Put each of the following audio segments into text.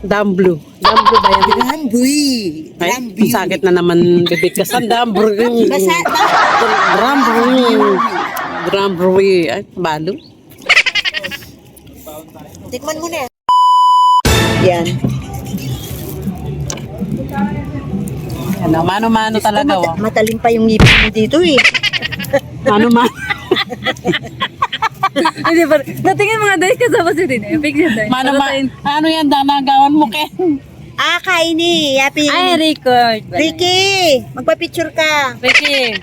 Damblu. Damblu ba yan? Rambuy. Ay, sakit na naman bibigkasan. Damblu. Basa. Damblu. Damblu. Ay, balo. Tikman mo na. Yan. Ano, mano-mano talaga. Matalim pa yung ngipin mo dito eh. Mano-mano. Hindi ba? Natingin mga guys kasama si Dine. Picture tayo. Ano yan, nagawan mo, Ken? Kaini. Happy. Ay, record. Ricky, magpa-picture ka. Ricky.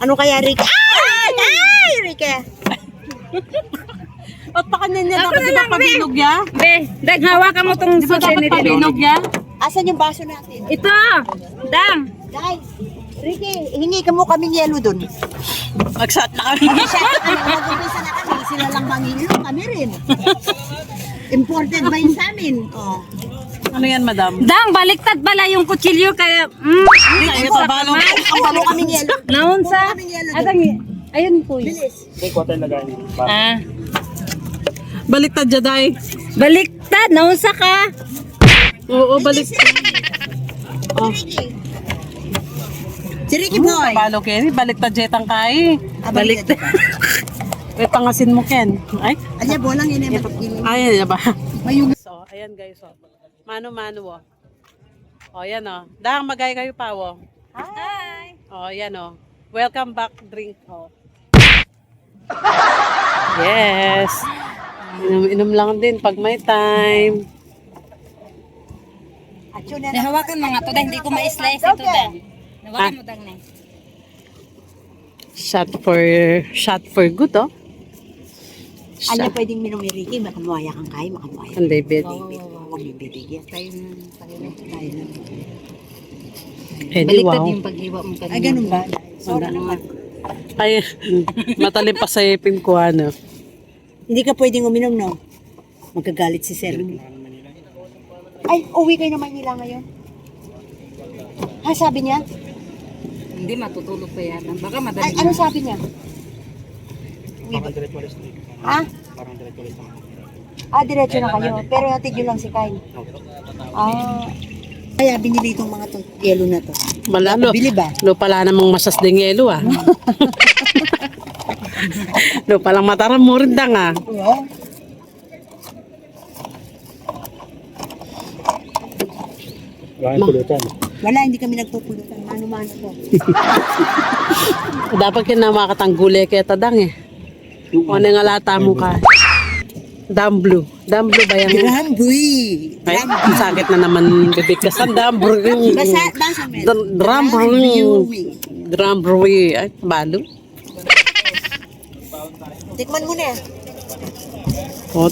Ano kaya, Ricky? Ay, Ricky. At pa kanya niya Ako dapat na di ba lang, pabinog ya? Be, daghawakan mo tong Di ba susi dapat ni Dine. pabinog ya? Asan yung baso natin? Ito! Dang! Guys, Ricky, hingi ka mo kaming yelo dun. Magsat na kami. Mag-umpisa na kami, sila lang mangilo, kami rin. Imported ba yun sa amin? Oh. Ano yan, madam? Dang, baliktad pala yung kutsilyo kaya... Ay, ito, balo. Ang balo kaming yelo. Naon sa... Kaming yelo dun. Atang, ayun po yun. Bilis. Ah. Baliktad, Jaday. Baliktad, naon sa ka? Oo, baliktad. Oh. Ricky. Si Ricky boy. Balo, Ken. Baliktad, jetang kay. Baliktad. May pangasin mo, Ken. Ay, Anya, bolang yun eh. ayan na ba? Mayung. So, ayan guys, oh. Mano-mano, oh. Oh, yan, oh. Dahang magay kayo pa, oh. Hi! Oh, yan, oh. Welcome back drink, oh. Yes. Inom lang din pag may time. Nahawakan mga to, hindi ko ma-slice ito dang. Nahawakan mo dang na. Shot for good, oh. Anya, pwedeng minom ni Ricky. Makamuaya kang kaya, makamuaya. Hindi, bet. Huwag yung bibigyan. Tayo na. Eh, di, Baliktad wow. yung paghiwa mo kanina. Ay, ganun ba? Sorry naman. Ay, matalim pa sa ipin ko, ano. Hindi ka pwedeng uminom, no? Magkagalit si Sir. Ay, uwi kayo na Manila ngayon? Ha, sabi niya? Hindi matutulog pa yan. Baka Ay, madali ano na. sabi niya? Ha? Diretso na kayo. Pero natin yun lang si Kyle. Kaya binili itong mga to, yelo na to. Malalo. Bili ba? Lo pala namang masas ding yelo, ah. Lo palang mataram mo rin dang, ah. Oo. Wala, hindi kami nagpupulutan. Mano-mano to. Dapat kinamakatangguli kaya tadang, eh. O nga lata mo ka. Damblu. Damblu ba yan? Rambuy. Ay, sakit na naman bibigkasan. Damblu. Basa men. Damblu. Damblu. Ay, balo. Tikman mo na. O,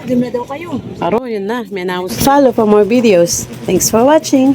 Ganda daw kayo. aro, yun na. May announcement. Follow for more videos. Thanks for watching.